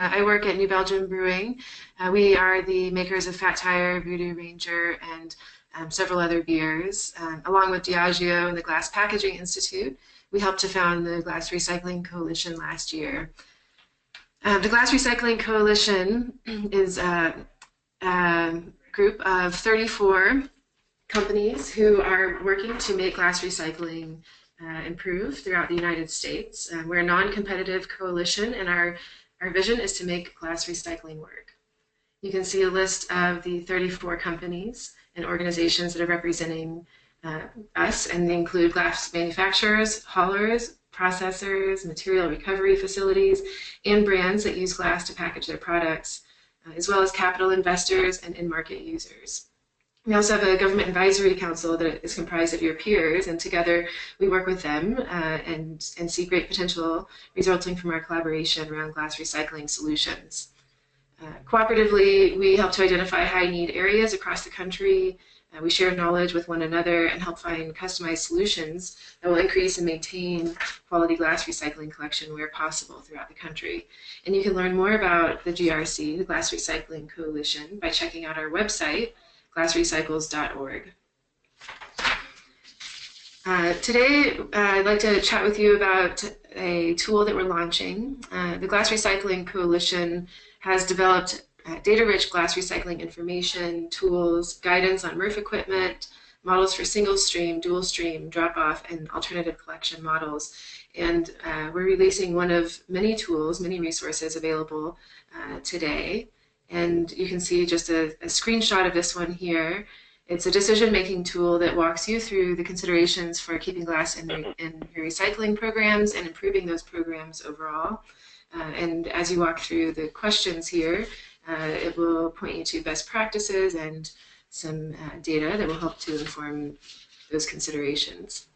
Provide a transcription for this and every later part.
I work at New Belgium Brewing. We are the makers of Fat Tire, Voodoo Ranger, and several other beers. Along with Diageo and the Glass Packaging Institute, we helped to found the Glass Recycling Coalition last year. The Glass Recycling Coalition is a group of 34 companies who are working to make glass recycling improve throughout the United States. We're a non-competitive coalition, and our vision is to make glass recycling work. You can see a list of the 34 companies and organizations that are representing us, and they include glass manufacturers, haulers, processors, material recovery facilities, and brands that use glass to package their products, as well as capital investors and in-market users. We also have a government advisory council that is comprised of your peers, and together we work with them and see great potential resulting from our collaboration around glass recycling solutions. Cooperatively, we help to identify high-need areas across the country. We share knowledge with one another and help find customized solutions that will increase and maintain quality glass recycling collection where possible throughout the country. And you can learn more about the GRC, the Glass Recycling Coalition, by checking out our website, glassrecycles.org. Today, I'd like to chat with you about a tool that we're launching. The Glass Recycling Coalition has developed data-rich glass recycling information, tools, guidance on MRF equipment, models for single stream, dual stream, drop-off, and alternative collection models. And we're releasing one of many tools, many resources available today. And you can see just a screenshot of this one here. It's a decision-making tool that walks you through the considerations for keeping glass in your recycling programs and improving those programs overall. And as you walk through the questions here, it will point you to best practices and some data that will help to inform those considerations.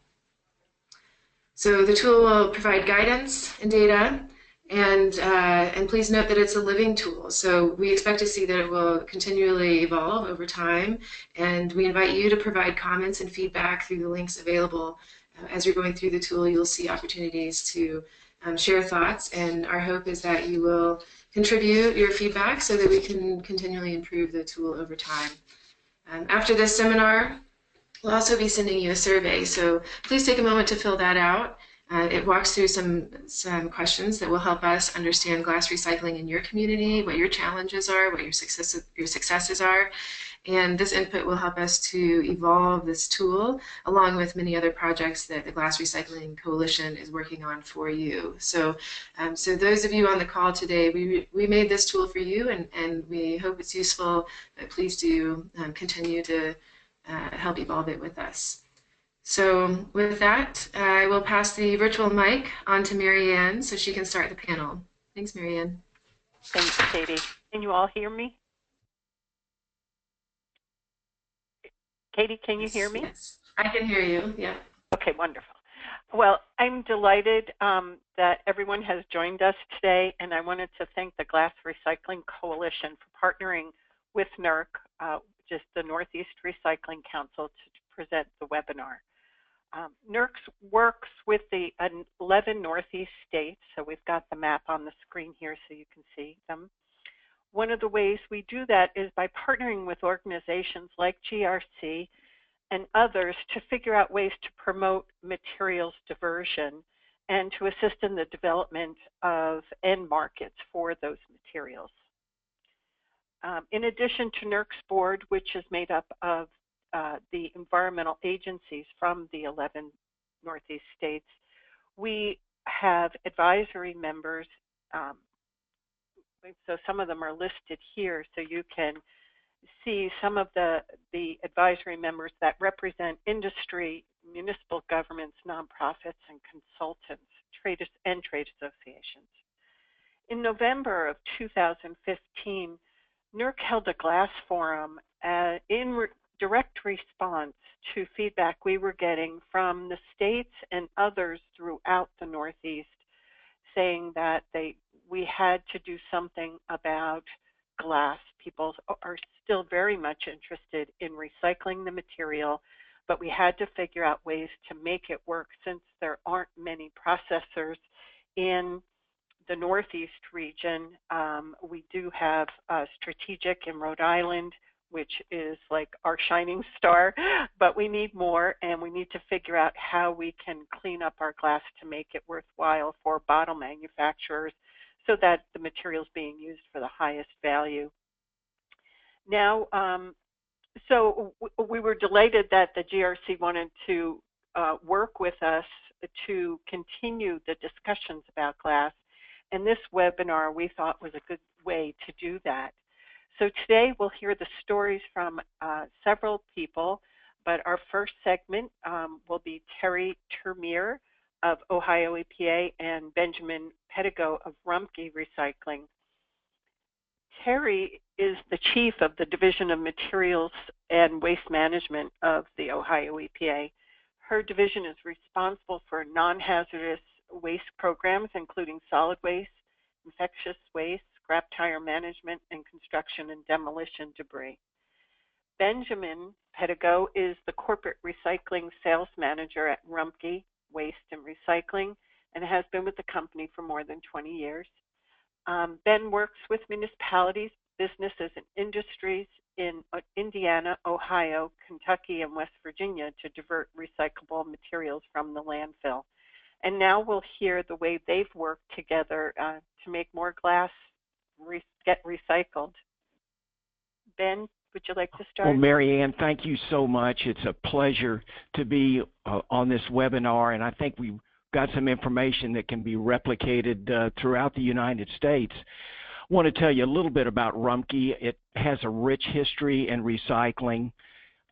So the tool will provide guidance and data, and please note that it's a living tool. So we expect to see that it will continually evolve over time, and we invite you to provide comments and feedback through the links available. As you're going through the tool, you'll see opportunities to share thoughts, and our hope is that you will contribute your feedback so that we can continually improve the tool over time. After this seminar, we'll also be sending you a survey, so please take a moment to fill that out. It walks through some questions that will help us understand glass recycling in your community, what your challenges are, what your successes are. And this input will help us to evolve this tool along with many other projects that the Glass Recycling Coalition is working on for you. So those of you on the call today, we made this tool for you, and we hope it's useful, but please do continue to help evolve it with us. So with that, I will pass the virtual mic on to Marianne so she can start the panel. Thanks, Marianne. Thanks, Katie. Can you all hear me? Katie, can you hear me? Yes, I can hear you, yeah. Okay, wonderful. Well, I'm delighted that everyone has joined us today, and I wanted to thank the Glass Recycling Coalition for partnering with NERC, just the Northeast Recycling Council, to present the webinar. NERC works with the 11 Northeast states, so we've got the map on the screen here so you can see them. One of the ways we do that is by partnering with organizations like GRC and others to figure out ways to promote materials diversion and to assist in the development of end markets for those materials. In addition to NERC's board, which is made up of the environmental agencies from the 11 Northeast states, we have advisory members. So some of them are listed here, so you can see some of the advisory members that represent industry, municipal governments, nonprofits, and consultants, trade associations. In November of 2015, NERC held a glass forum in direct response to feedback we were getting from the states and others throughout the Northeast, saying that we had to do something about glass. People are still very much interested in recycling the material, but we had to figure out ways to make it work since there aren't many processors in the Northeast region, we do have Strategic in Rhode Island, which is like our shining star, but we need more, and we need to figure out how we can clean up our glass to make it worthwhile for bottle manufacturers so that the material is being used for the highest value. Now, so we were delighted that the GRC wanted to work with us to continue the discussions about glass, and this webinar we thought was a good way to do that. So today we'll hear the stories from several people, but our first segment will be Terry Termier of Ohio EPA and Benjamin Pedigo of Rumpke Recycling. Terry is the chief of the Division of Materials and Waste Management of the Ohio EPA. Her division is responsible for non-hazardous waste programs, including solid waste, infectious waste, scrap tire management, and construction and demolition debris. Benjamin Pedigo is the corporate recycling sales manager at Rumpke Waste and Recycling and has been with the company for more than 20 years. Ben works with municipalities, businesses, and industries in Indiana, Ohio, Kentucky, and West Virginia to divert recyclable materials from the landfill. And now we'll hear the way they've worked together to make more glass get recycled. Ben, would you like to start? Well, Mary Ann, thank you so much. It's a pleasure to be on this webinar, and I think we've got some information that can be replicated throughout the United States. I want to tell you a little bit about Rumpke. It has a rich history in recycling.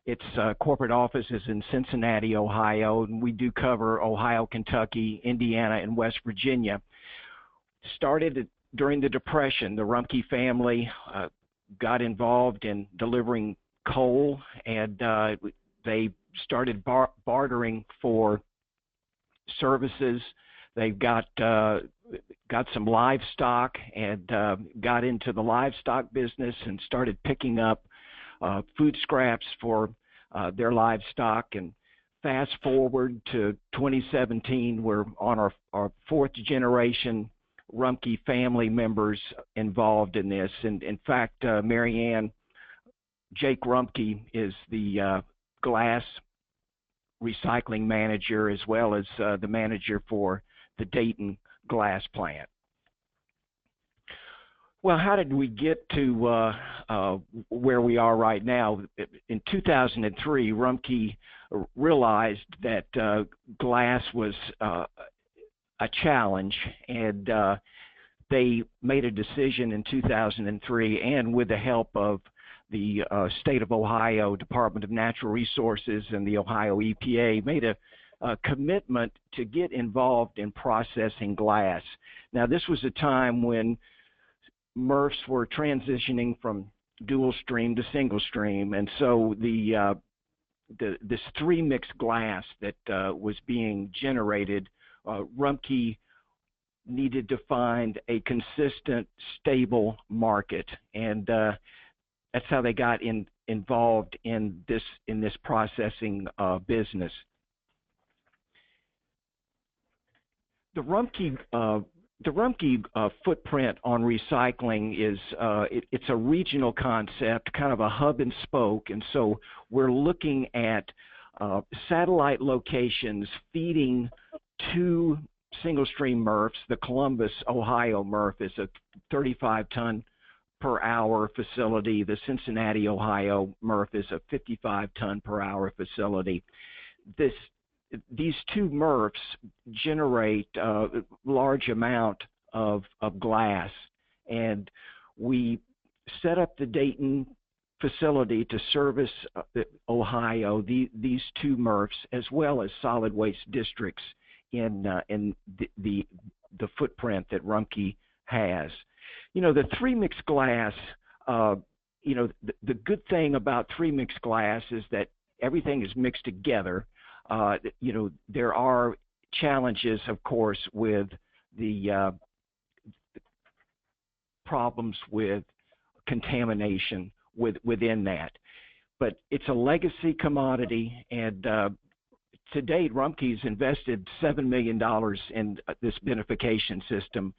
Its corporate office is in Cincinnati, Ohio, and we do cover Ohio, Kentucky, Indiana, and West Virginia. Started during the Depression. The Rumpke family got involved in delivering coal, and they started bartering for services. They've got some livestock and got into the livestock business and started picking up food scraps for their livestock. And fast forward to 2017, we're on our fourth generation Rumpke family members involved in this. And in fact, Mary Ann, Jake Rumpke is the glass recycling manager as well as the manager for the Dayton glass plant. Well, how did we get to where we are right now? In 2003, Rumpke realized that glass was a challenge, and they made a decision in 2003, and with the help of the State of Ohio Department of Natural Resources and the Ohio EPA, made a commitment to get involved in processing glass. Now, this was a time when MRFs were transitioning from dual stream to single stream, and so this three-mix glass that was being generated, Rumpke needed to find a consistent, stable market, and that's how they got involved in this processing business. The Rumpke footprint on recycling is it's a regional concept, kind of a hub and spoke, and so we're looking at satellite locations feeding two single-stream MRFs. The Columbus, Ohio MRF is a 35-ton per hour facility. The Cincinnati, Ohio MRF is a 55-ton per hour facility. These two MRFs generate a large amount of glass, and we set up the Dayton facility to service Ohio, these two MRFs, as well as solid waste districts in the footprint that Rumpke has. You know, the three-mix glass, you know, the good thing about three-mix glass is that everything is mixed together. You know, there are challenges, of course, with the problems with contamination within that. But it's a legacy commodity, and to date, Rumpke's invested $7 million in this beneficiation system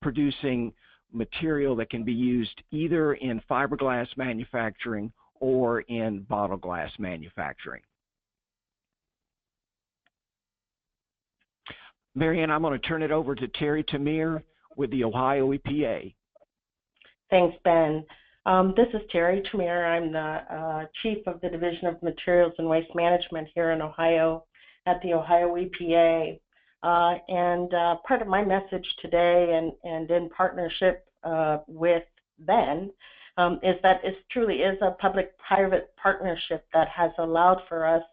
producing material that can be used either in fiberglass manufacturing or in bottle glass manufacturing. Marianne, I'm going to turn it over to Terry Tamir with the Ohio EPA. Thanks, Ben. This is Terry Tamir. I'm the Chief of the Division of Materials and Waste Management here in Ohio at the Ohio EPA. And part of my message today and in partnership with Ben is that it truly is a public-private partnership that has allowed for us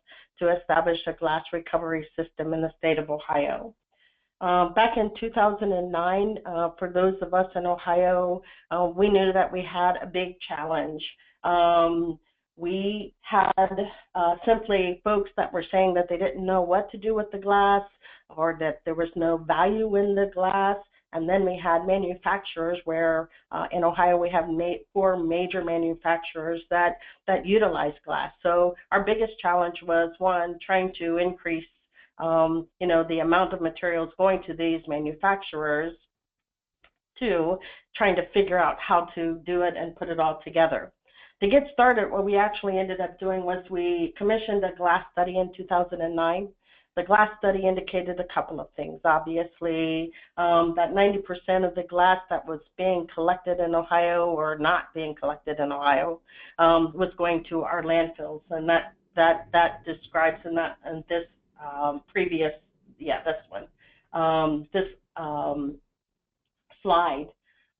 to establish a glass recovery system in the state of Ohio. Back in 2009, for those of us in Ohio, we knew that we had a big challenge. We had simply folks that were saying that they didn't know what to do with the glass or that there was no value in the glass. And then we had manufacturers where in Ohio we have 4 major manufacturers that utilize glass. So our biggest challenge was, one, trying to increase the amount of materials going to these manufacturers. 2, trying to figure out how to do it and put it all together. To get started, what we actually ended up doing was we commissioned a glass study in 2009. The glass study indicated a couple of things. Obviously, that 90% of the glass that was being collected in Ohio or not being collected in Ohio was going to our landfills, and that describes in this previous, this one, this slide.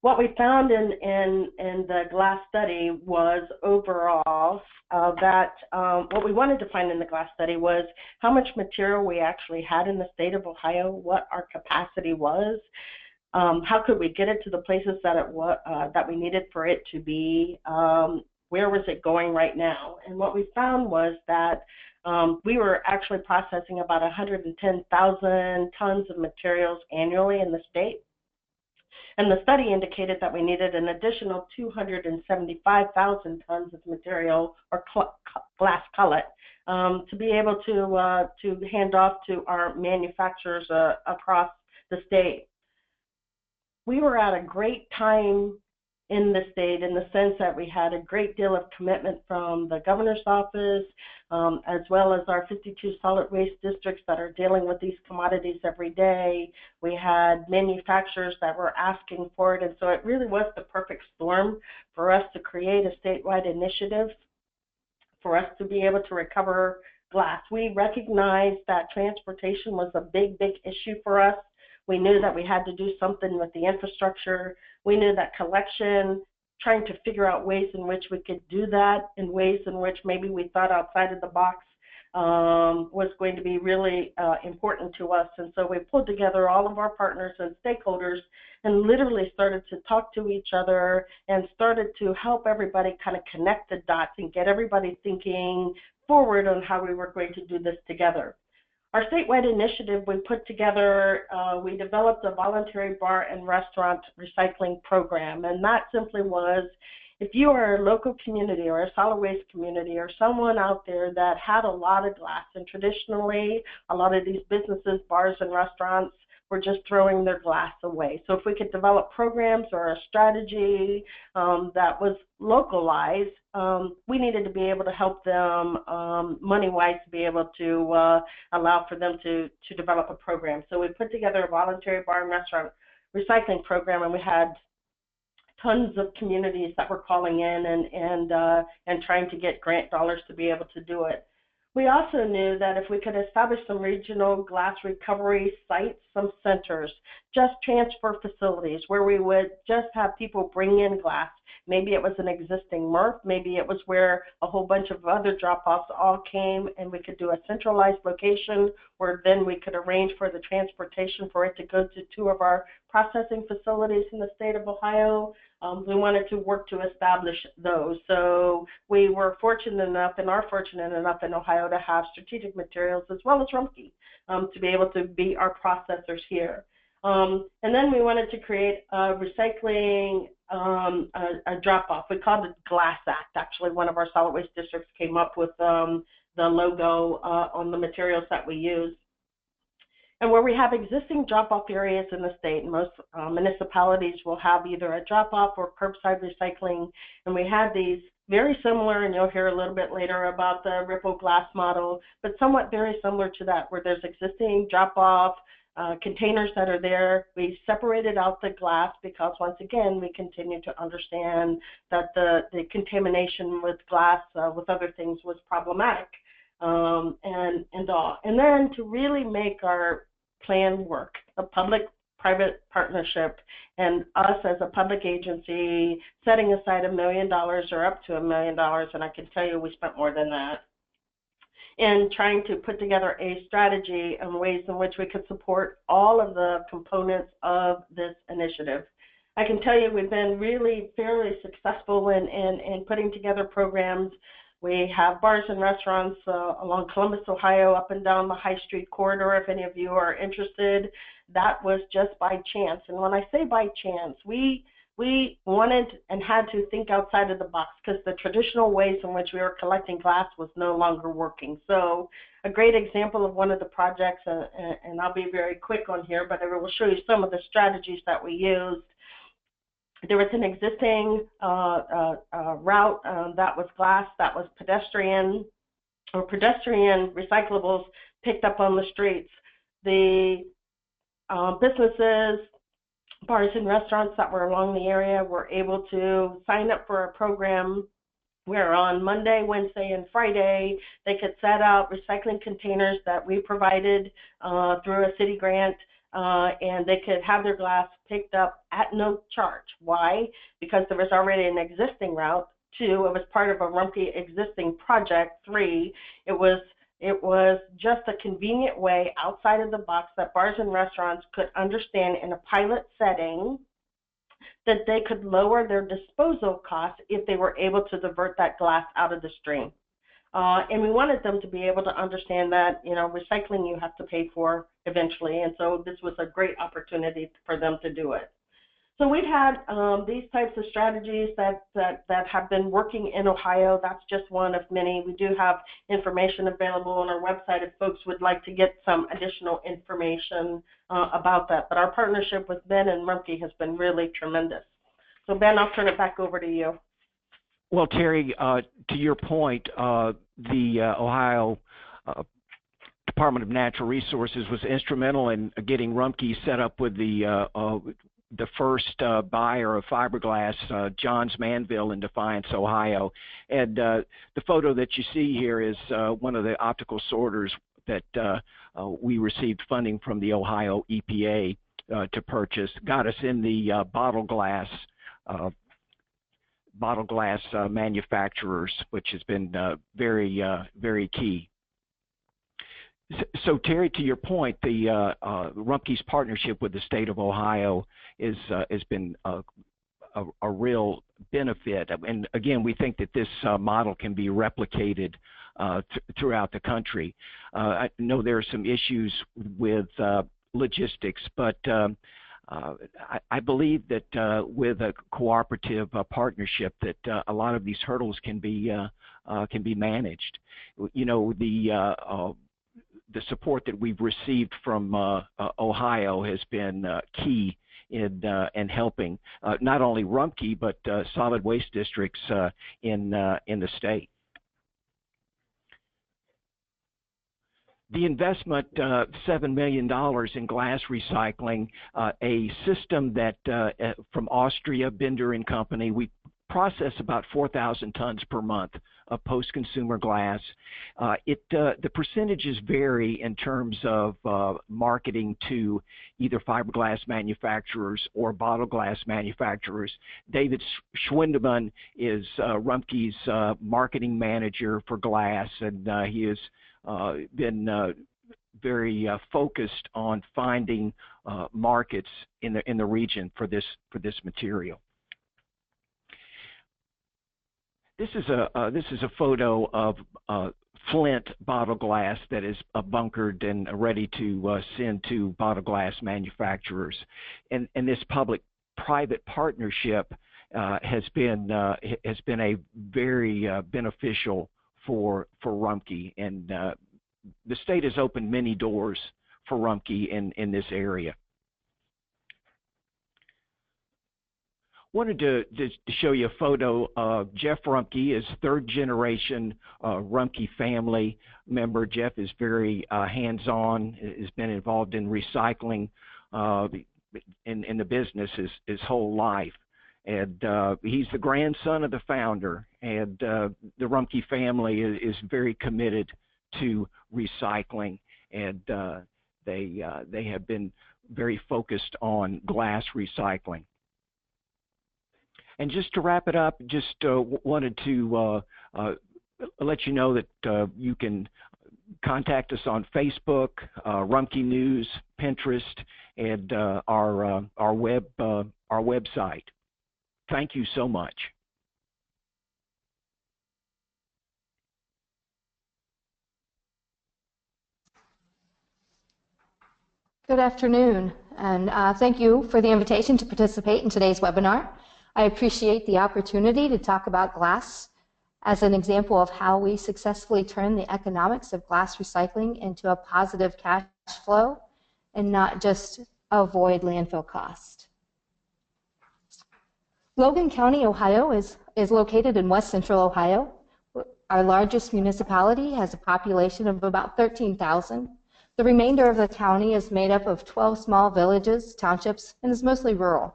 What we found in the glass study was overall that what we wanted to find in the glass study was how much material we actually had in the state of Ohio, what our capacity was, how could we get it to the places that we needed for it to be, where was it going right now. And what we found was that we were actually processing about 110,000 tons of materials annually in the state. And the study indicated that we needed an additional 275,000 tons of material or glass cullet to be able to hand off to our manufacturers across the state. We were at a great time in the state in the sense that we had a great deal of commitment from the governor's office, as well as our 52 solid waste districts that are dealing with these commodities every day. We had manufacturers that were asking for it, and so it really was the perfect storm for us to create a statewide initiative for us to be able to recover glass. We recognized that transportation was a big, big issue for us. We knew that we had to do something with the infrastructure. We knew that collection, trying to figure out ways in which we could do that, in ways in which maybe we thought outside of the box was going to be really important to us. And so we pulled together all of our partners and stakeholders and literally started to talk to each other and started to help everybody kind of connect the dots and get everybody thinking forward on how we were going to do this together. Our statewide initiative we put together, we developed a voluntary bar and restaurant recycling program, and that simply was, if you are a local community or a solid waste community or someone out there that had a lot of glass, and traditionally a lot of these businesses, bars and restaurants, were just throwing their glass away. So if we could develop programs or a strategy that was localized, we needed to be able to help them money-wise to be able to allow for them to develop a program. So we put together a voluntary bar and restaurant recycling program, and we had tons of communities that were calling in and trying to get grant dollars to be able to do it. We also knew that if we could establish some regional glass recovery sites, some centers, just transfer facilities where we would just have people bring in glass. Maybe it was an existing MRF, maybe it was where a whole bunch of other drop-offs all came, and we could do a centralized location where then we could arrange for the transportation for it to go to 2 of our processing facilities in the state of Ohio. We wanted to work to establish those. So we were fortunate enough and are fortunate enough in Ohio to have Strategic Materials as well as Rumpke to be able to be our processors here. And then we wanted to create a recycling a drop-off. We called it Glass Act. Actually, one of our solid waste districts came up with the logo on the materials that we use. And where we have existing drop-off areas in the state, most municipalities will have either a drop-off or curbside recycling, and we have these very similar, and you'll hear a little bit later about the ripple glass model, but somewhat very similar to that, where there's existing drop-off containers that are there. We separated out the glass because, once again, we continue to understand that the contamination with glass with other things was problematic. And then to really make our plan work, a public-private partnership, and us as a public agency setting aside $1 million or up to $1 million, and I can tell you we spent more than that, in trying to put together a strategy and ways in which we could support all of the components of this initiative. I can tell you we've been really fairly successful in putting together programs. We have bars and restaurants along Columbus, Ohio, up and down the High Street corridor. If any of you are interested, that was just by chance. And when I say by chance, we wanted and had to think outside of the box because the traditional ways in which we were collecting glass was no longer working. So a great example of one of the projects, and I'll be very quick on here, but I will show you some of the strategies that we used. There was an existing route that was glass, that was pedestrian recyclables picked up on the streets. The businesses, bars and restaurants that were along the area were able to sign up for a program where on Monday, Wednesday, and Friday, they could set out recycling containers that we provided through a city grant, and they could have their glass picked up at no charge. Why? Because there was already an existing route. 2, it was part of a Rumpke existing project. 3, it was just a convenient way outside of the box that bars and restaurants could understand in a pilot setting that they could lower their disposal costs if they were able to divert that glass out of the stream. And we wanted them to be able to understand that, you know, recycling you have to pay for eventually, and so this was a great opportunity for them to do it. So we've had these types of strategies that have been working in Ohio. That's just one of many. We do have information available on our website if folks would like to get some additional information about that. But our partnership with Ben and Rumpke has been really tremendous. So Ben, I'll turn it back over to you. Well, Terry, to your point, the Ohio Department of Natural Resources was instrumental in getting Rumpke set up with the first buyer of fiberglass, Johns Manville in Defiance, Ohio. And the photo that you see here is one of the optical sorters that we received funding from the Ohio EPA to purchase. Got us in the bottle glass manufacturers, which has been very key. So Terry, to your point, the Rumpke's partnership with the state of Ohio has been a real benefit. And again, we think that this model can be replicated throughout the country. I know there are some issues with logistics, but I believe that with a cooperative partnership, that a lot of these hurdles can be managed. You know, the support that we've received from Ohio has been key in helping not only Rumpke but solid waste districts in the state. The investment, $7 million in glass recycling, a system that from Austria, Bender and Company, we process about 4,000 tons per month of post-consumer glass. The percentages vary in terms of marketing to either fiberglass manufacturers or bottle glass manufacturers. David Schwindeman is Rumpke's marketing manager for glass, and he has been very focused on finding markets in the region for this material. This is a photo of Flint bottle glass that is bunkered and ready to send to bottle glass manufacturers, and this public-private partnership has been a very beneficial for Rumpke, and the state has opened many doors Rumpke in this area. Wanted to show you a photo of Jeff Rumpke, is third generation Rumpke family member. Jeff is very hands-on, has been involved in recycling in the business his whole life. And he's the grandson of the founder, and the Rumpke family is very committed to recycling, and they have been very focused on glass recycling. And just to wrap it up, just wanted to let you know that you can contact us on Facebook, Rumpke News, Pinterest, and our website. Thank you so much. Good afternoon, and thank you for the invitation to participate in today's webinar. I appreciate the opportunity to talk about glass as an example of how we successfully turn the economics of glass recycling into a positive cash flow and not just avoid landfill cost. Logan County, Ohio is located in west central Ohio. Our largest municipality has a population of about 13,000. The remainder of the county is made up of 12 small villages, townships, and is mostly rural.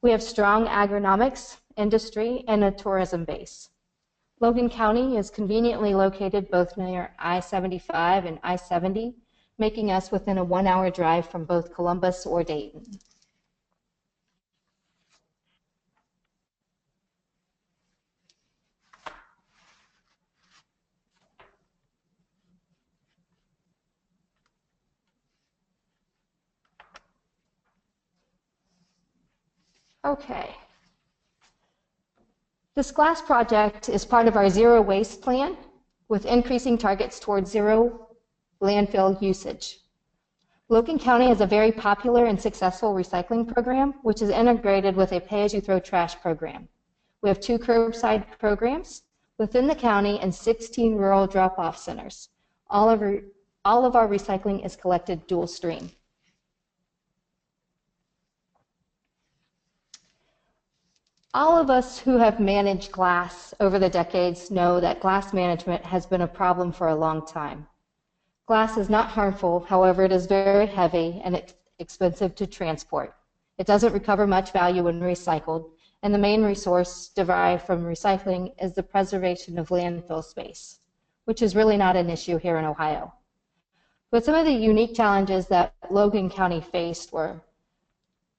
We have strong agronomics, industry, and a tourism base. Logan County is conveniently located both near I-75 and I-70, making us within a 1-hour drive from both Columbus or Dayton. Okay. This glass project is part of our zero waste plan with increasing targets towards zero landfill usage. Logan County has a very popular and successful recycling program, which is integrated with a pay-as-you-throw trash program. We have 2 curbside programs within the county and 16 rural drop-off centers. All of our recycling is collected dual stream. All of us who have managed glass over the decades know that glass management has been a problem for a long time. Glass is not harmful, however, it is very heavy and expensive to transport. It doesn't recover much value when recycled, and the main resource derived from recycling is the preservation of landfill space, which is really not an issue here in Ohio. But some of the unique challenges that Logan County faced were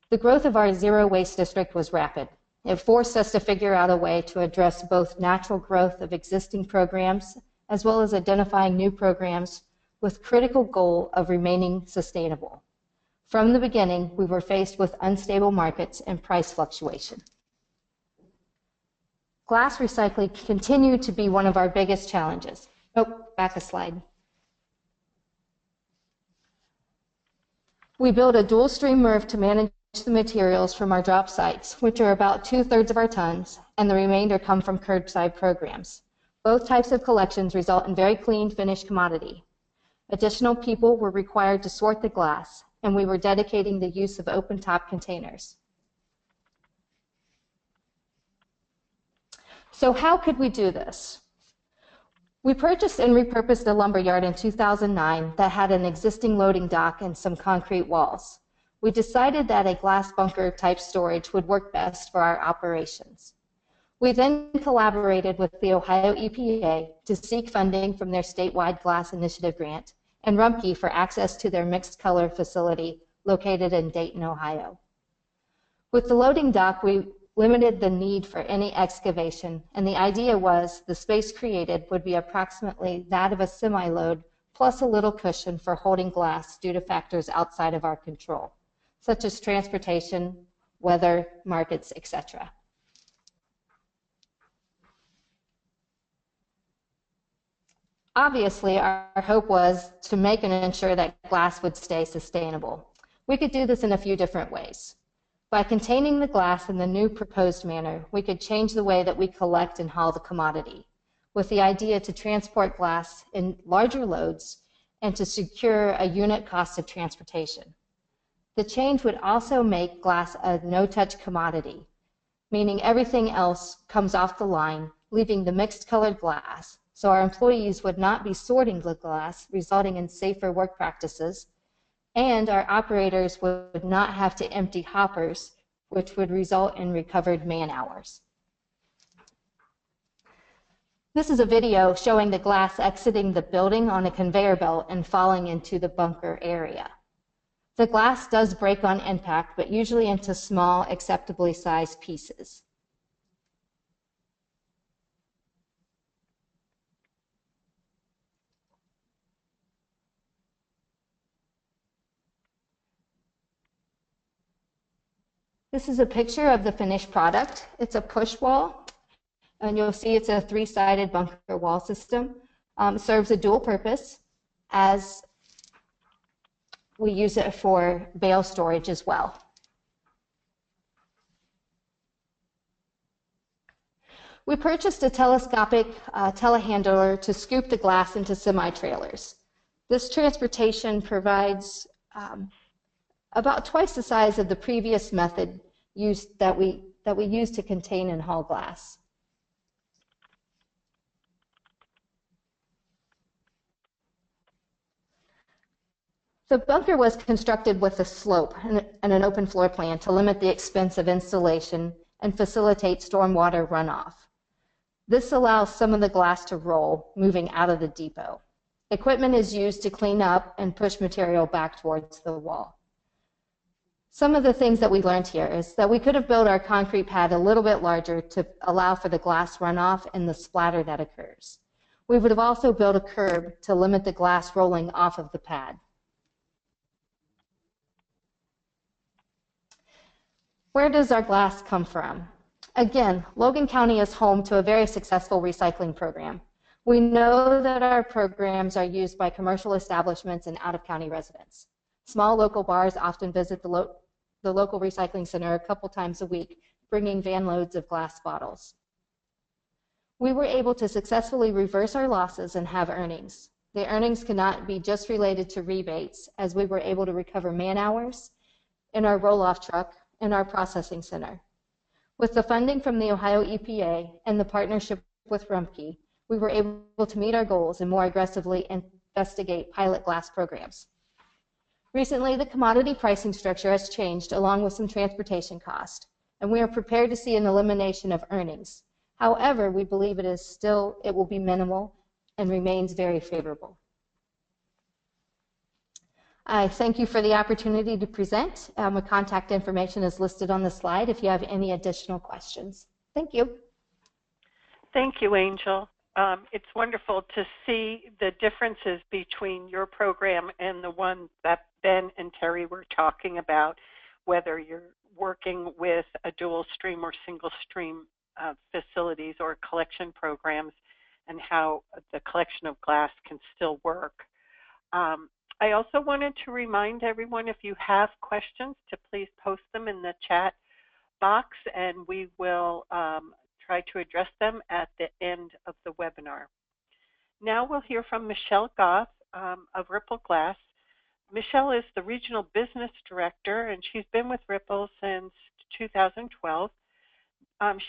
the growth of our zero waste district was rapid. It forced us to figure out a way to address both natural growth of existing programs as well as identifying new programs with critical goal of remaining sustainable. From the beginning, we were faced with unstable markets and price fluctuation. Glass recycling continued to be one of our biggest challenges. Oh, back a slide. We built a dual stream MRF to manage the materials from our drop sites, which are about 2/3 of our tons, and the remainder come from curbside programs. Both types of collections result in very clean finished commodity. Additional people were required to sort the glass, and we were dedicating the use of open-top containers. So how could we do this? We purchased and repurposed a lumber yard in 2009 that had an existing loading dock and some concrete walls. We decided that a glass bunker type storage would work best for our operations. We then collaborated with the Ohio EPA to seek funding from their statewide glass initiative grant and Rumpke for access to their mixed color facility located in Dayton, Ohio. With the loading dock, we limited the need for any excavation, and the idea was the space created would be approximately that of a semi-load plus a little cushion for holding glass due to factors outside of our control, such as transportation, weather, markets, etc. Obviously, our hope was to make and ensure that glass would stay sustainable. We could do this in a few different ways. By containing the glass in the new proposed manner, we could change the way that we collect and haul the commodity, with the idea to transport glass in larger loads and to secure a unit cost of transportation. The change would also make glass a no-touch commodity, meaning everything else comes off the line, leaving the mixed colored glass, so our employees would not be sorting the glass, resulting in safer work practices, and our operators would not have to empty hoppers, which would result in recovered man-hours. This is a video showing the glass exiting the building on a conveyor belt and falling into the bunker area. The glass does break on impact, but usually into small, acceptably sized pieces. This is a picture of the finished product. It's a push wall, and you'll see it's a three-sided bunker wall system. Serves a dual purpose, as we use it for bale storage as well. We purchased a telescopic telehandler to scoop the glass into semi-trailers. This transportation provides about twice the size of the previous method that we used to contain and haul glass. The bunker was constructed with a slope and an open floor plan to limit the expense of installation and facilitate stormwater runoff. This allows some of the glass to roll, moving out of the depot. Equipment is used to clean up and push material back towards the wall. Some of the things that we learned here is that we could have built our concrete pad a little bit larger to allow for the glass runoff and the splatter that occurs. We would have also built a curb to limit the glass rolling off of the pad. Where does our glass come from? Again, Logan County is home to a very successful recycling program. We know that our programs are used by commercial establishments and out-of-county residents. Small local bars often visit the local recycling center a couple times a week, bringing van loads of glass bottles. We were able to successfully reverse our losses and have earnings. The earnings cannot be just related to rebates, as we were able to recover man-hours in our roll-off truck in our processing center. With the funding from the Ohio EPA and the partnership with Rumpke, we were able to meet our goals and more aggressively investigate pilot glass programs. Recently, the commodity pricing structure has changed along with some transportation cost, and we are prepared to see an elimination of earnings. However, we believe it will be minimal and remains very favorable. I thank you for the opportunity to present. My contact information is listed on the slide if you have any additional questions. Thank you. Thank you, Angel. It's wonderful to see the differences between your program and the one that Ben and Terry were talking about, whether you're working with a dual stream or single stream facilities or collection programs, and how the collection of glass can still work. I also wanted to remind everyone, if you have questions, to please post them in the chat box, and we will try to address them at the end of the webinar. Now we'll hear from Michelle Goff of Ripple Glass. Michelle is the Regional Business Director, and she's been with Ripple since 2012.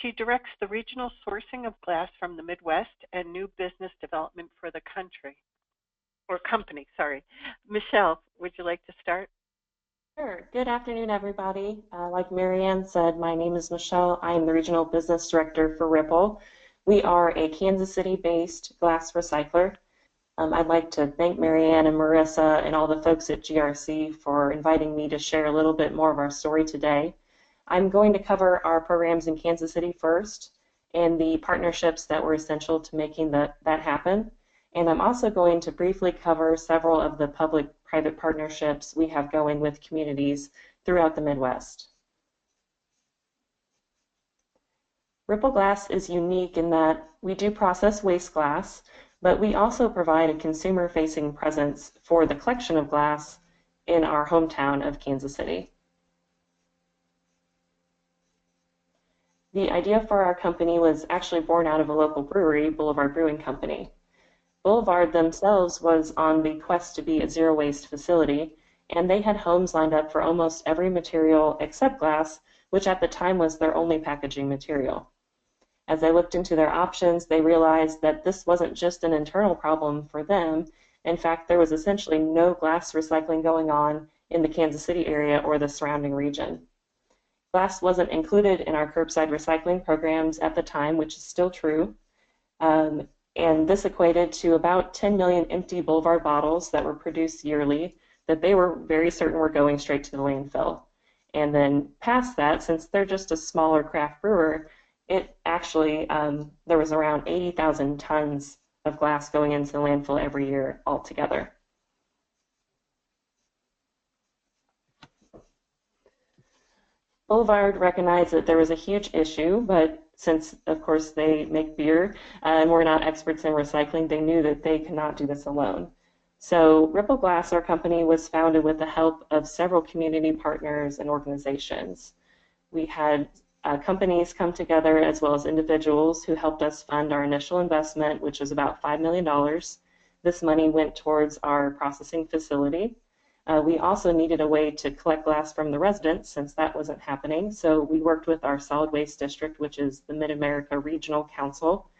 She directs the regional sourcing of glass from the Midwest and new business development for the company. Michelle, would you like to start? Sure. Good afternoon, everybody. Like Marianne said, my name is Michelle. I am the Regional Business Director for Ripple. We are a Kansas City-based glass recycler. I'd like to thank Marianne and Marissa and all the folks at GRC for inviting me to share a little bit more of our story today. I'm going to cover our programs in Kansas City first and the partnerships that were essential to making that happen. And I'm also going to briefly cover several of the public-private partnerships we have going with communities throughout the Midwest. Ripple Glass is unique in that we do process waste glass, but we also provide a consumer-facing presence for the collection of glass in our hometown of Kansas City. The idea for our company was actually born out of a local brewery, Boulevard Brewing Company. Boulevard themselves was on the quest to be a zero waste facility, and they had homes lined up for almost every material except glass, which at the time was their only packaging material. As they looked into their options, they realized that this wasn't just an internal problem for them. In fact, there was essentially no glass recycling going on in the Kansas City area or the surrounding region. Glass wasn't included in our curbside recycling programs at the time, which is still true. And this equated to about 10 million empty Boulevard bottles that were produced yearly that they were very certain were going straight to the landfill. And then past that, since they're just a smaller craft brewer, it actually, there was around 80,000 tons of glass going into the landfill every year altogether. Boulevard recognized that there was a huge issue, but since, of course, they make beer and we're not experts in recycling, they knew that they could not do this alone. So Ripple Glass, our company, was founded with the help of several community partners and organizations. We had companies come together as well as individuals who helped us fund our initial investment, which was about $5 million. This money went towards our processing facility. We also needed a way to collect glass from the residents since that wasn't happening. So we worked with our solid waste district, which is the Mid-America Regional Council.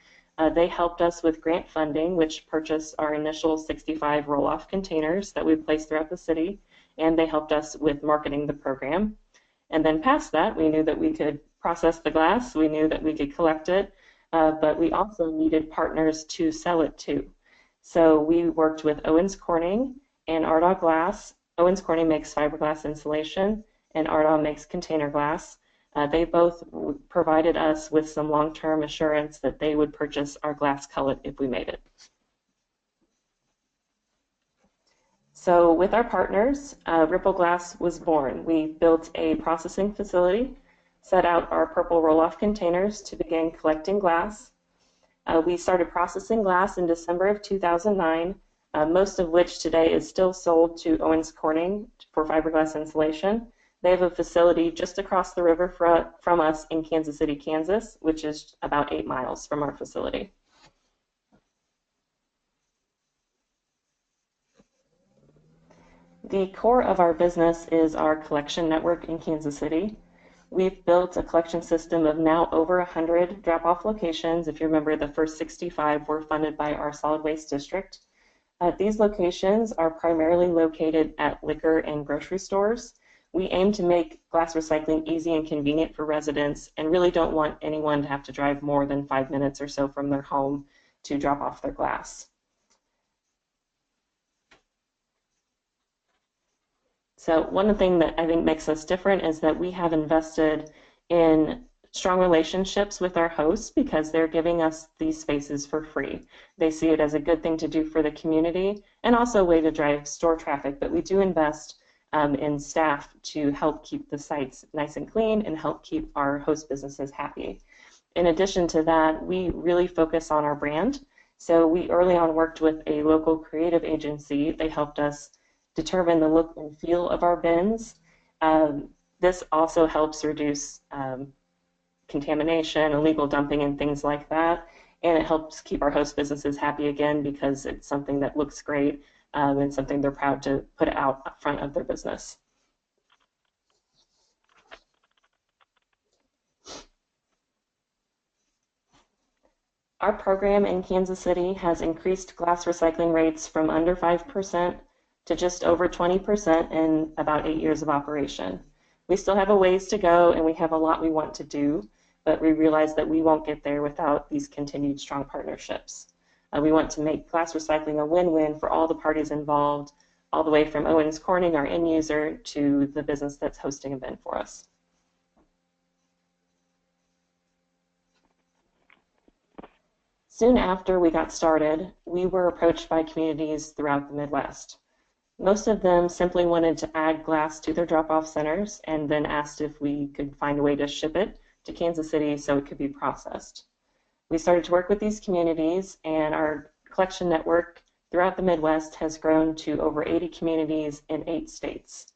They helped us with grant funding, which purchased our initial 65 roll-off containers that we placed throughout the city, and they helped us with marketing the program. And then past that, we knew that we could process the glass, we knew that we could collect it, but we also needed partners to sell it to. So we worked with Owens Corning and Ardagh Glass. Owens Corning makes fiberglass insulation, and Ardagh makes container glass. They both provided us with some long-term assurance that they would purchase our glass cullet if we made it. So with our partners, Ripple Glass was born. We built a processing facility, set out our purple roll-off containers to begin collecting glass. We started processing glass in December of 2009, most of which today is still sold to Owens Corning for fiberglass insulation. They have a facility just across the river from us in Kansas City, Kansas, which is about 8 miles from our facility. The core of our business is our collection network in Kansas City. We've built a collection system of now over 100 drop-off locations. If you remember, the first 65 were funded by our solid waste district. These locations are primarily located at liquor and grocery stores. We aim to make glass recycling easy and convenient for residents and really don't want anyone to have to drive more than 5 minutes or so from their home to drop off their glass. So one thing that I think makes us different is that we have invested in strong relationships with our hosts because they're giving us these spaces for free. They see it as a good thing to do for the community and also a way to drive store traffic, but we do invest in staff to help keep the sites nice and clean and help keep our host businesses happy. In addition to that, we really focus on our brand. So we early on worked with a local creative agency. They helped us determine the look and feel of our bins. This also helps reduce contamination, illegal dumping, and things like that. And it helps keep our host businesses happy again because it's something that looks great and something they're proud to put out front of their business. Our program in Kansas City has increased glass recycling rates from under 5% to just over 20% in about 8 years of operation. We still have a ways to go and we have a lot we want to do, but we realize that we won't get there without these continued strong partnerships. We want to make glass recycling a win-win for all the parties involved, all the way from Owens Corning, our end user, to the business that's hosting an event for us. Soon after we got started, we were approached by communities throughout the Midwest. Most of them simply wanted to add glass to their drop-off centers and then asked if we could find a way to ship it to Kansas City so it could be processed. We started to work with these communities, and our collection network throughout the Midwest has grown to over 80 communities in 8 states.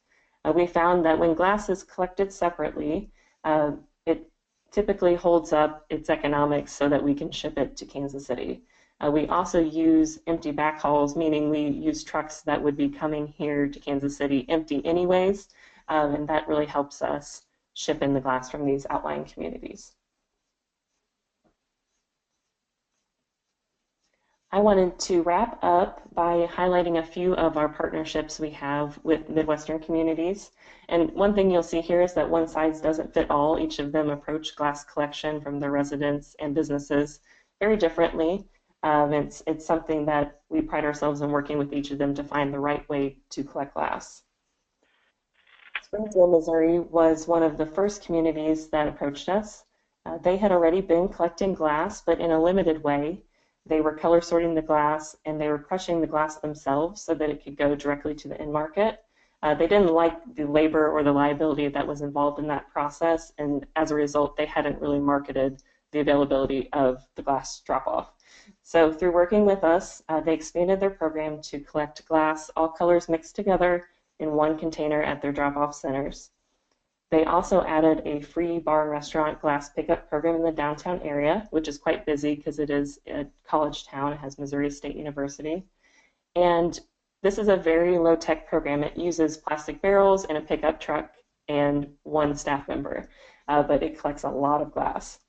We found that when glass is collected separately, it typically holds up its economics so that we can ship it to Kansas City. We also use empty backhauls, meaning we use trucks that would be coming here to Kansas City empty anyways, and that really helps us ship in the glass from these outlying communities. I wanted to wrap up by highlighting a few of our partnerships we have with Midwestern communities. And one thing you'll see here is that one size doesn't fit all. Each of them approach glass collection from their residents and businesses very differently. It's something that we pride ourselves in working with each of them to find the right way to collect glass. Springfield, Missouri was one of the first communities that approached us. They had already been collecting glass, but in a limited way. They were color sorting the glass and they were crushing the glass themselves so that it could go directly to the end market. They didn't like the labor or the liability that was involved in that process, and as a result, they hadn't really marketed the availability of the glass drop-off. So through working with us, they expanded their program to collect glass, all colors mixed together in one container at their drop-off centers. They also added a free bar and restaurant glass pickup program in the downtown area, which is quite busy because it is a college town. It has Missouri State University. And this is a very low-tech program. It uses plastic barrels and a pickup truck and one staff member, but it collects a lot of glass.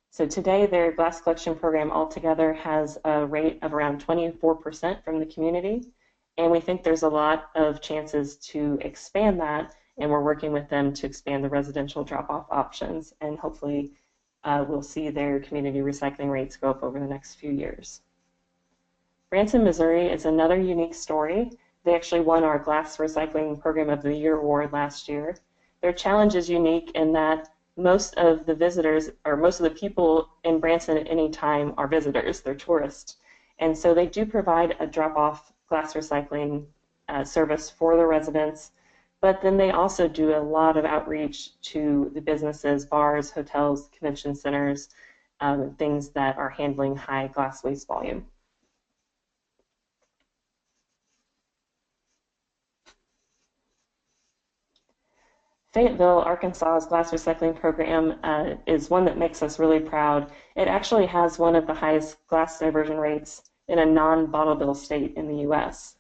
So today, their glass collection program altogether has a rate of around 24% from the community, and we think there's a lot of chances to expand that, and we're working with them to expand the residential drop-off options, and hopefully we'll see their community recycling rates go up over the next few years. Branson, Missouri is another unique story. They actually won our Glass Recycling Program of the Year award last year. Their challenge is unique in that most of the visitors, or most of the people in Branson at any time are visitors, they're tourists. And so they do provide a drop-off glass recycling service for the residents, but then they also do a lot of outreach to the businesses, bars, hotels, convention centers, things that are handling high glass waste volume. Fayetteville, Arkansas's glass recycling program is one that makes us really proud. It actually has one of the highest glass diversion rates in a non-bottle bill state in the U.S.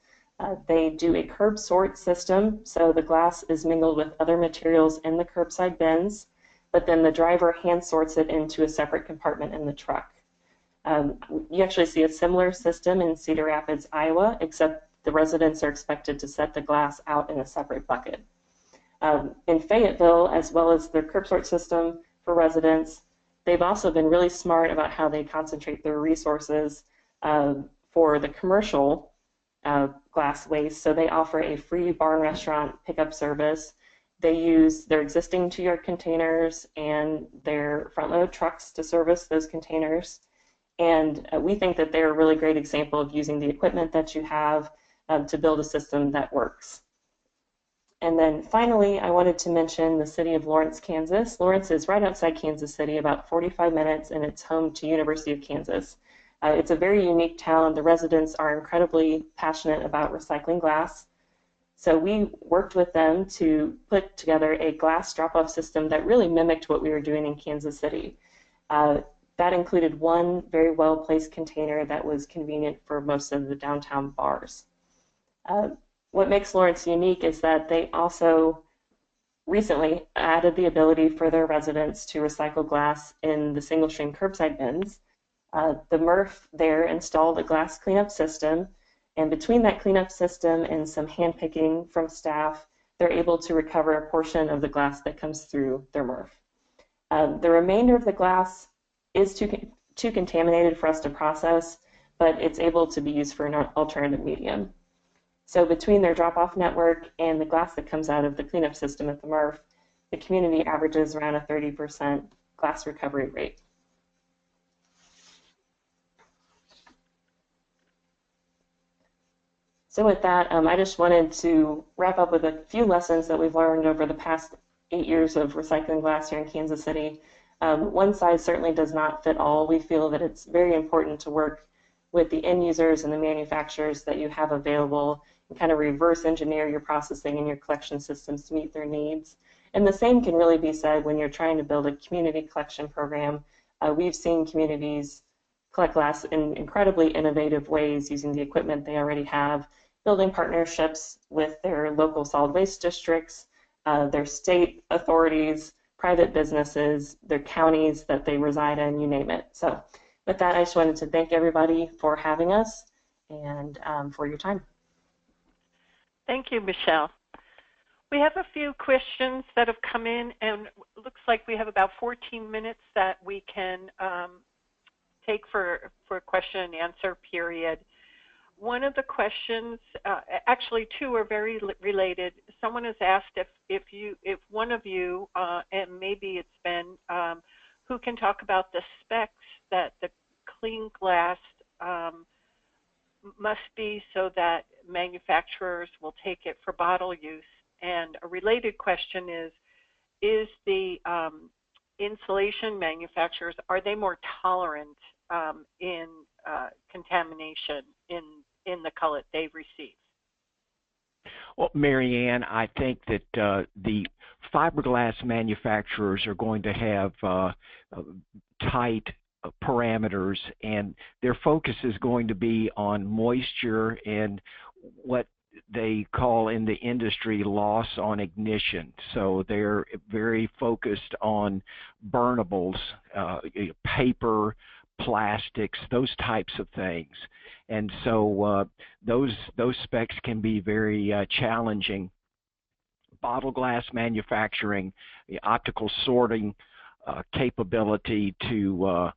They do a curb sort system, so the glass is mingled with other materials in the curbside bins, but then the driver hand sorts it into a separate compartment in the truck. You actually see a similar system in Cedar Rapids, Iowa, except the residents are expected to set the glass out in a separate bucket. In Fayetteville, as well as their curb sort system for residents, they've also been really smart about how they concentrate their resources for the commercial glass waste. So they offer a free bar and restaurant pickup service. They use their existing 2-yard containers and their front load trucks to service those containers. And we think that they're a really great example of using the equipment that you have to build a system that works. And then finally, I wanted to mention the city of Lawrence, Kansas. Lawrence is right outside Kansas City, about 45 minutes, and it's home to University of Kansas. It's a very unique town. The residents are incredibly passionate about recycling glass. So we worked with them to put together a glass drop-off system that really mimicked what we were doing in Kansas City. That included one very well-placed container that was convenient for most of the downtown bars. What makes Lawrence unique is that they also recently added the ability for their residents to recycle glass in the single-stream curbside bins. The MRF there installed a glass cleanup system, and between that cleanup system and some hand-picking from staff, they're able to recover a portion of the glass that comes through their MRF. The remainder of the glass is too contaminated for us to process, but it's able to be used for an alternative medium. So between their drop-off network and the glass that comes out of the cleanup system at the MRF, the community averages around a 30% glass recovery rate. So with that, I just wanted to wrap up with a few lessons that we've learned over the past 8 years of recycling glass here in Kansas City. One size certainly does not fit all. We feel that it's very important to work with the end users and the manufacturers that you have available and kind of reverse engineer your processing and your collection systems to meet their needs. And the same can really be said when you're trying to build a community collection program. We've seen communities collect glass in incredibly innovative ways using the equipment they already have, building partnerships with their local solid waste districts, their state authorities, private businesses, their counties that they reside in, you name it. So with that, I just wanted to thank everybody for having us and for your time. Thank you, Michelle. We have a few questions that have come in, and it looks like we have about 14 minutes that we can take for a question and answer period. One of the questions, actually two are very related. Someone has asked if one of you, and maybe it's Ben, who can talk about the specs that the clean glass must be so that manufacturers will take it for bottle use. And a related question is the insulation manufacturers, are they more tolerant in contamination in the cullet they receive? Well, Mary Ann, I think that the fiberglass manufacturers are going to have tight parameters, and their focus is going to be on moisture and what they call in the industry loss on ignition. So they're very focused on burnables, paper, plastics, those types of things. And so those specs can be very challenging. Bottle glass manufacturing, the optical sorting capability to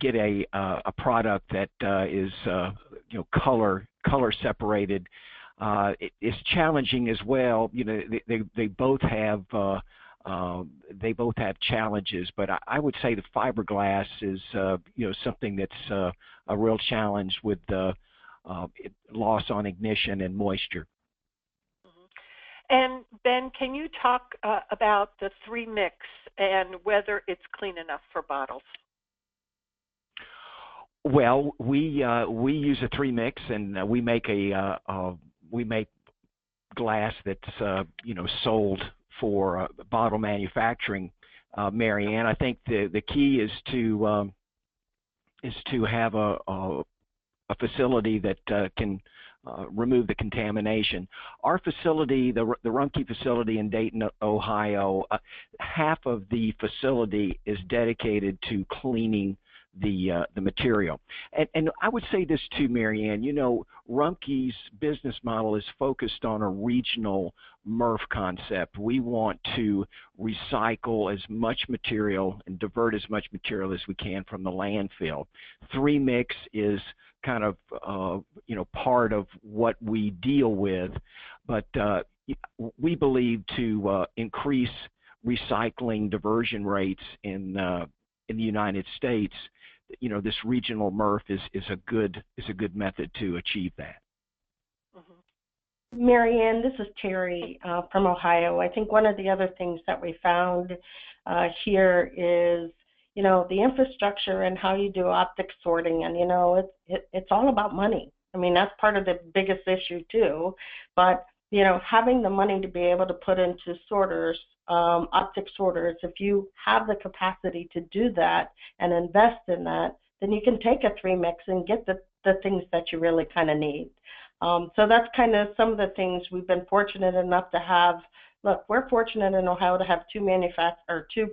get a product that is color separated is challenging as well. They both have challenges, but I would say the fiberglass is something that's a real challenge with loss on ignition and moisture. And Ben, can you talk about the 3 mix and whether it's clean enough for bottles? Well, we use a 3 mix, and we make glass that's sold for bottle manufacturing. Mary Ann, I think the key is to have a facility that can remove the contamination. Our facility, the Rumpke facility in Dayton, Ohio, half of the facility is dedicated to cleaning the material. And I would say this too, Mary Ann, Rumpke's business model is focused on a regional MRF concept. We want to recycle as much material and divert as much material as we can from the landfill. 3 mix is kind of part of what we deal with, but we believe to increase recycling diversion rates in the United States, this regional MRF is a good method to achieve that. Mm-hmm. Mary Ann, this is Terry from Ohio. I think one of the other things that we found here is, the infrastructure and how you do optic sorting, and it's all about money. I mean, that's part of the biggest issue too. But having the money to be able to put into sorters, optic sorters, if you have the capacity to do that and invest in that, then you can take a 3 mix and get the things that you really kind of need. So that's kind of some of the things we've been fortunate enough to have. Look, we're fortunate in Ohio to have 2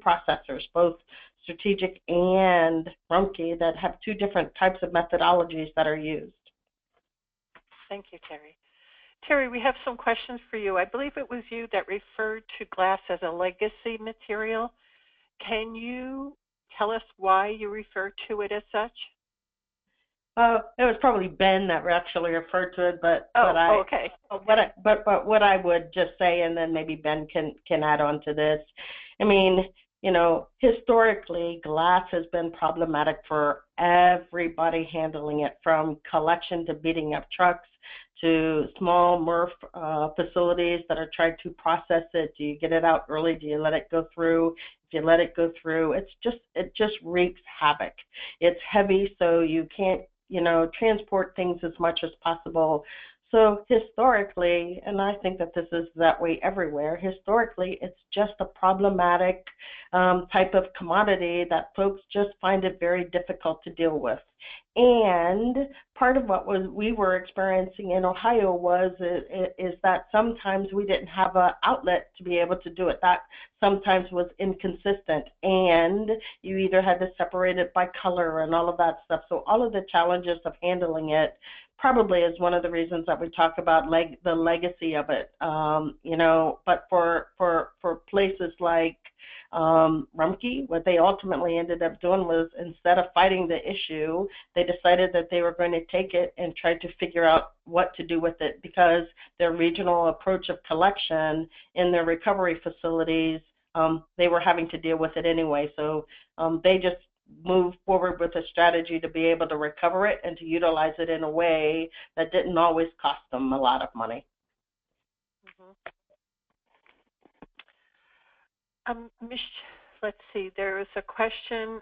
processors, both Strategic and Rumpke, that have 2 different types of methodologies that are used. Thank you, Terry. Terry, we have some questions for you. I believe it was you that referred to glass as a legacy material. Can you tell us why you refer to it as such? It was probably Ben that actually referred to it, but okay. But what I would just say, and then maybe Ben can add on to this. I mean, historically, glass has been problematic for everybody handling it, from collection to beating up trucks to small MRF facilities that are trying to process it. Do you get it out early? Do you let it go through? If you let it go through, it just wreaks havoc. It's heavy, so you can't transport things as much as possible. So historically, and I think that this is that way everywhere, historically it's just a problematic type of commodity that folks just find it very difficult to deal with. And part of what we were experiencing in Ohio is that sometimes we didn't have an outlet to be able to do it. That sometimes was inconsistent, and you either had to separate it by color and all of that stuff. So all of the challenges of handling it probably is one of the reasons that we talk about the legacy of it. You know, but for places like Rumpke, what they ultimately ended up doing was, instead of fighting the issue, they decided that they were going to take it and try to figure out what to do with it, because their regional approach of collection in their recovery facilities, they were having to deal with it anyway. So they just moved forward with a strategy to be able to recover it and to utilize it in a way that didn't always cost them a lot of money. Let's see, there is a question.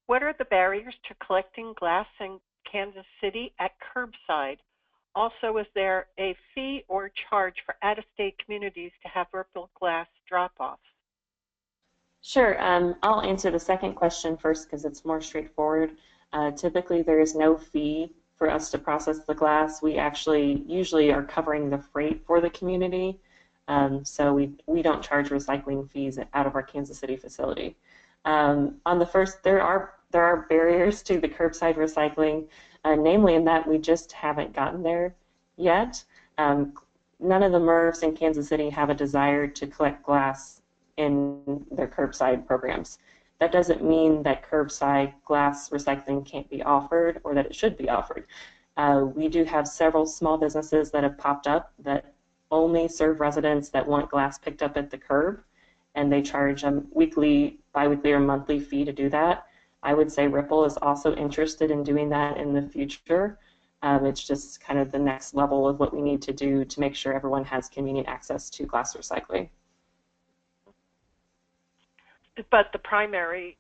What are the barriers to collecting glass in Kansas City at curbside? Also, is there a fee or charge for out-of-state communities to have Ripple glass drop-offs? Sure. I'll answer the second question first because it's more straightforward. Typically, there is no fee for us to process the glass. We actually usually are covering the freight for the community. So we don't charge recycling fees out of our Kansas City facility. On the first, there are barriers to the curbside recycling, namely in that we just haven't gotten there yet. None of the MRFs in Kansas City have a desire to collect glass in their curbside programs. That doesn't mean that curbside glass recycling can't be offered or that it should be offered. We do have several small businesses that have popped up that only serve residents that want glass picked up at the curb, and they charge a weekly, biweekly, or monthly fee to do that. I would say Ripple is also interested in doing that in the future. It's just kind of the next level of what we need to do to make sure everyone has convenient access to glass recycling. But the primary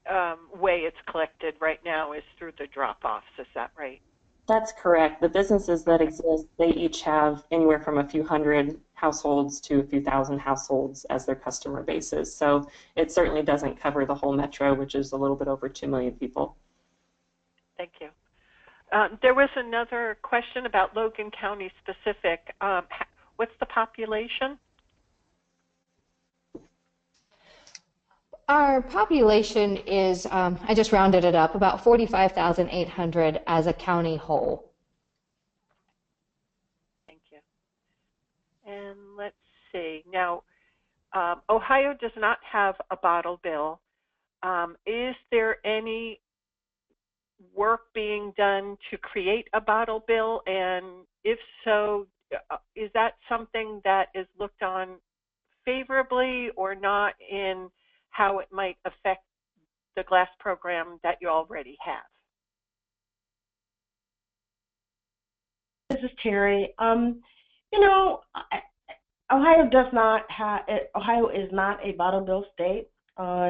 way it's collected right now is through the drop-offs, is that right? That's correct. The businesses that exist, they each have anywhere from a few hundred households to a few thousand households as their customer bases. So it certainly doesn't cover the whole metro, which is a little bit over 2 million people. Thank you. There was another question about Logan County specific. What's the population? Our population is, I just rounded it up, about 45,800 as a county whole. Thank you. And let's see. Now, Ohio does not have a bottle bill. Is there any work being done to create a bottle bill? And if so, is that something that is looked on favorably or not in how it might affect the glass program that you already have? This is Terry. You know, Ohio is not a bottle bill state.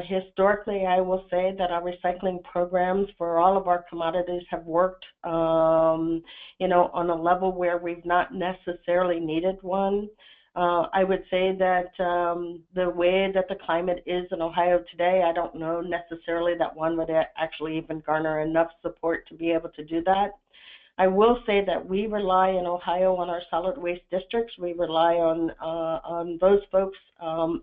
Historically, I will say that our recycling programs for all of our commodities have worked, you know, on a level where we've not necessarily needed one. I would say that the way that the climate is in Ohio today, I don't know necessarily that one would actually even garner enough support to be able to do that. I will say that we rely in Ohio on our solid waste districts. We rely on those folks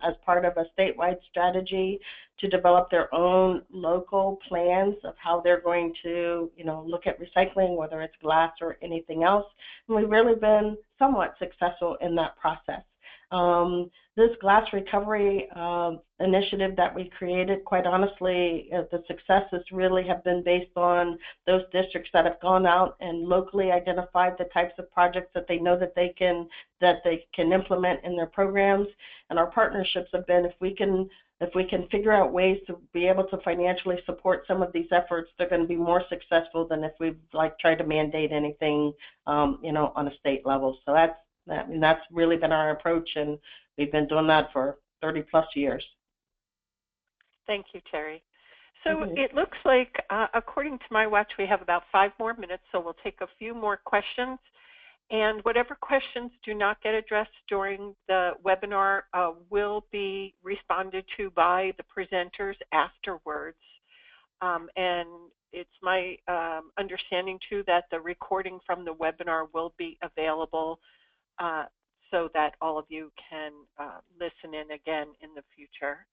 as part of a statewide strategy to develop their own local plans of how they're going to, you know, look at recycling, whether it's glass or anything else. And we've really been somewhat successful in that process. This glass recovery initiative that we created, quite honestly, the successes really have been based on those districts that have gone out and locally identified the types of projects that they know that they can implement in their programs. And our partnerships have been, if we can figure out ways to be able to financially support some of these efforts, they're going to be more successful than if we've tried to mandate anything, you know, on a state level. So that's really been our approach, and we've been doing that for 30 plus years. Thank you, Terry. So it looks like, according to my watch, we have about 5 more minutes, so we'll take a few more questions. And whatever questions do not get addressed during the webinar will be responded to by the presenters afterwards. And it's my understanding too that the recording from the webinar will be available so that all of you can listen in again in the future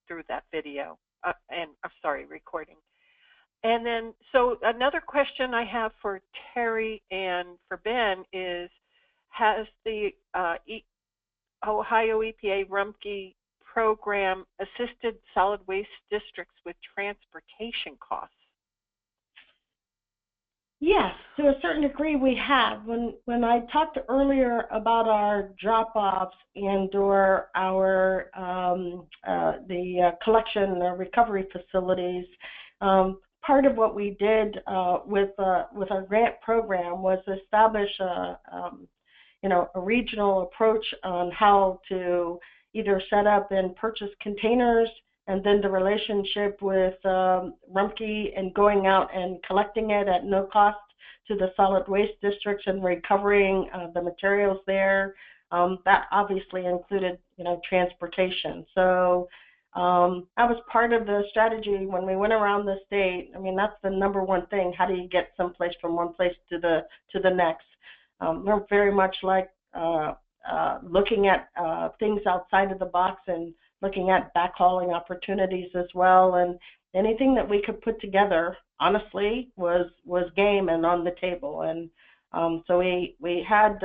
through that video and I'm sorry, recording. And then, so another question I have for Terry and for Ben is, has the Ohio EPA Rumpke program assisted solid waste districts with transportation costs? Yes, to a certain degree we have. When I talked earlier about our drop-offs and/or our the collection or recovery facilities, part of what we did with our grant program was establish a regional approach on how to either set up and purchase containers, and then the relationship with Rumpke and going out and collecting it at no cost to the solid waste districts and recovering the materials there. That obviously included, transportation. So that was part of the strategy when we went around the state. I mean, that's the number one thing. How do you get someplace from one place to the next? We're very much like looking at things outside of the box and looking at backhauling opportunities as well, and anything that we could put together, honestly, was game and on the table. And so we had,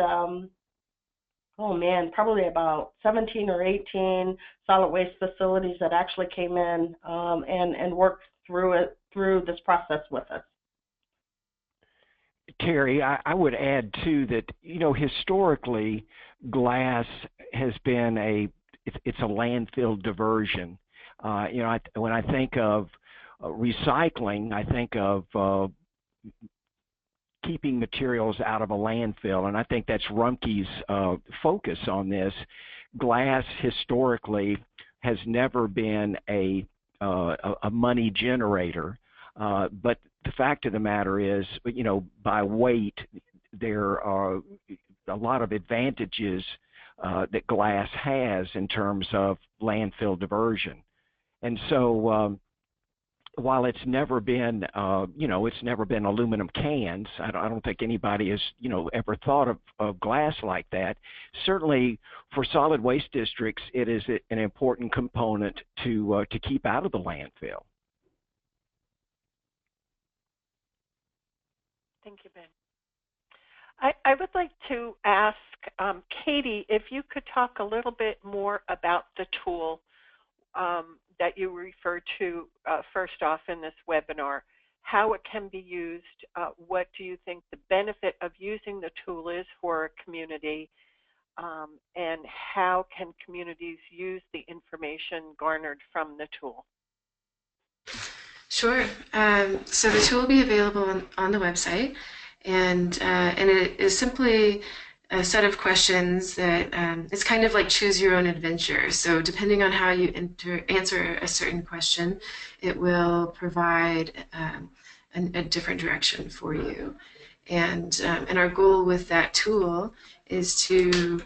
probably about 17 or 18 solid waste facilities that actually came in and worked through this process with us. Terry, I would add too that historically glass has been it's a landfill diversion. When I think of recycling, I think of keeping materials out of a landfill, and I think that's Rumpke's focus on this. Glass historically has never been a money generator, but the fact of the matter is, by weight, there are a lot of advantages that glass has in terms of landfill diversion. And so while it's never been, it's never been aluminum cans, I don't think anybody has, ever thought of glass like that. Certainly for solid waste districts, it is an important component to keep out of the landfill. Thank you, Ben. I would like to ask Katie if you could talk a little bit more about the tool that you referred to first off in this webinar, how it can be used, what do you think the benefit of using the tool is for a community, and how can communities use the information garnered from the tool? Sure. So the tool will be available on the website, and it is simply a set of questions that it's kind of like choose your own adventure. So depending on how you answer a certain question, it will provide a different direction for you. And our goal with that tool is to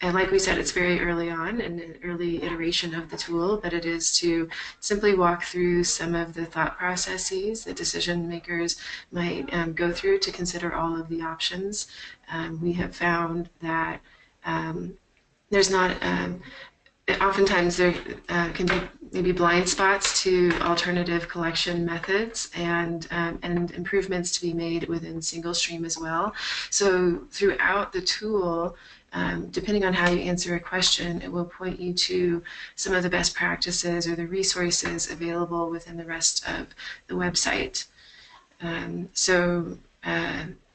and like we said, it's very early on in an early iteration of the tool, but it is to simply walk through some of the thought processes that decision makers might go through to consider all of the options. We have found that there's not, oftentimes there can be maybe blind spots to alternative collection methods and improvements to be made within single stream as well. So throughout the tool, depending on how you answer a question, it will point you to some of the best practices or the resources available within the rest of the website.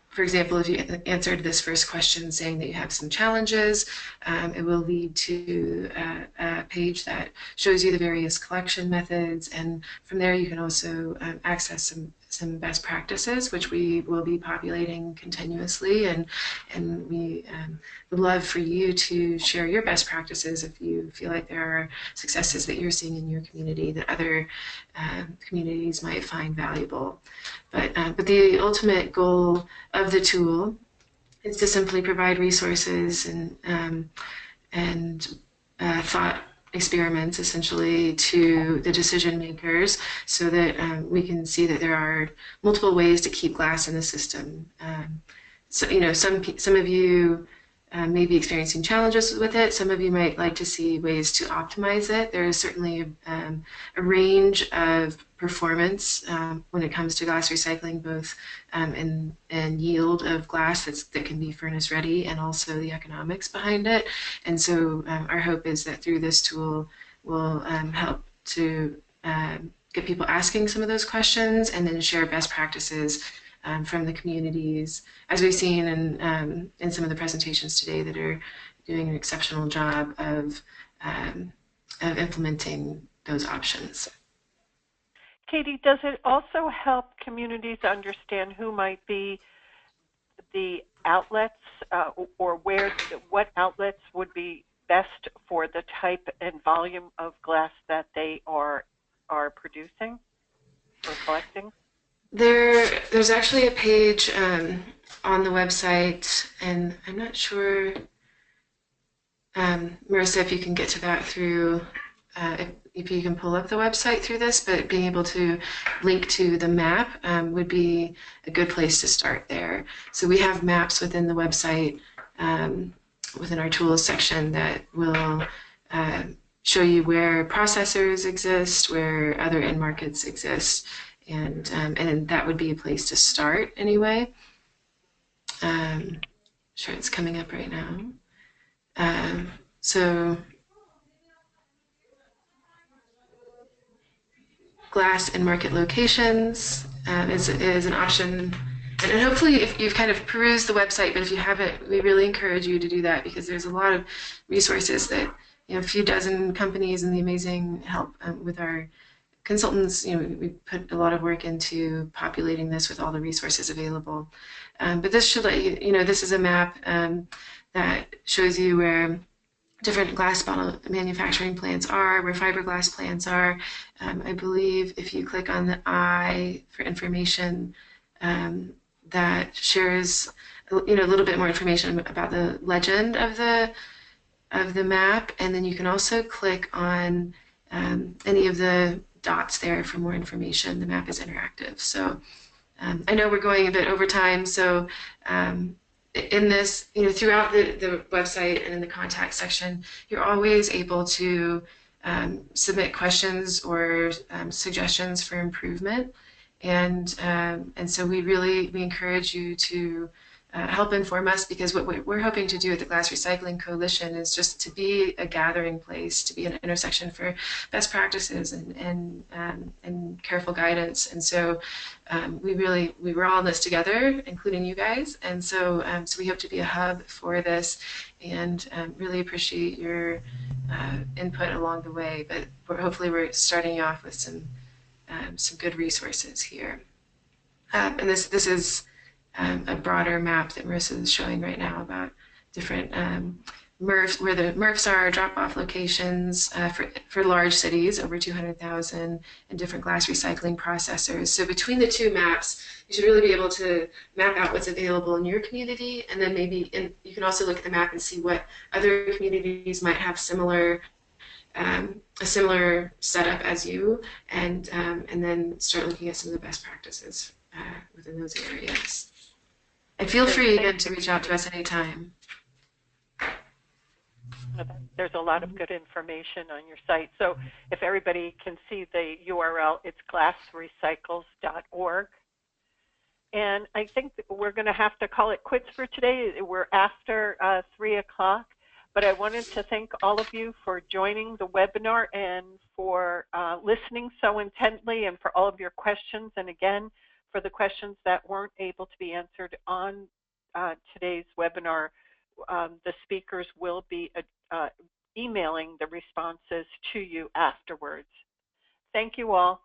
For example, if you answered this first question saying that you have some challenges, it will lead to a page that shows you the various collection methods, and from there you can also access some best practices, which we will be populating continuously, and we would love for you to share your best practices if you feel like there are successes that you're seeing in your community that other communities might find valuable. But the ultimate goal of the tool is to simply provide resources and thought experiments essentially to the decision makers so that we can see that there are multiple ways to keep glass in the system. So, you know, some of you may be experiencing challenges with it. Some of you might like to see ways to optimize it. There is certainly a range of performance when it comes to glass recycling, both in yield of glass that can be furnace ready and also the economics behind it. And so our hope is that through this tool, we'll help to get people asking some of those questions and then share best practices from the communities, as we've seen in some of the presentations today that are doing an exceptional job of implementing those options. Katie, does it also help communities understand who might be the outlets or what outlets would be best for the type and volume of glass that they are producing or collecting? There's actually a page on the website, and I'm not sure, Marissa, if you can get to that through, if you can pull up the website through this, but being able to link to the map would be a good place to start there. So we have maps within the website, within our tools section, that will show you where processors exist, where other end markets exist. And that would be a place to start anyway. Sure, it's coming up right now. So glass and market locations is an option. And hopefully if you've kind of perused the website, but if you haven't, we really encourage you to do that because there's a lot of resources that, you know, a few dozen companies and the amazing help with our consultants, you know, we put a lot of work into populating this with all the resources available. But this should let you, you know, this is a map that shows you where different glass bottle manufacturing plants are, where fiberglass plants are. I believe if you click on the I for information, that shares, you know, a little bit more information about the legend of the map, and then you can also click on any of the dots there for more information. The map is interactive. So I know we're going a bit over time, so in this, you know, throughout the website and in the contact section, you're always able to submit questions or suggestions for improvement. And so we encourage you to help inform us, because what we're hoping to do at the Glass Recycling Coalition is just to be a gathering place, to be an intersection for best practices and careful guidance. And so we're all in this together, including you guys. And so we hope to be a hub for this, and really appreciate your input along the way. But hopefully we're starting you off with some good resources here. And this is a broader map that Marissa is showing right now about different MRFs, where the MRFs are, drop-off locations for large cities, over 200,000, and different glass recycling processors. So between the two maps, you should really be able to map out what's available in your community, and then maybe you can also look at the map and see what other communities might have a similar setup as you, and then start looking at some of the best practices within those areas. And feel free again to reach out to us anytime. There's a lot of good information on your site. So if everybody can see the URL, it's glassrecycles.org. And I think that we're going to have to call it quits for today. We're after 3 o'clock. But I wanted to thank all of you for joining the webinar and for listening so intently, and for all of your questions. And again, for the questions that weren't able to be answered on today's webinar, the speakers will be emailing the responses to you afterwards. Thank you all.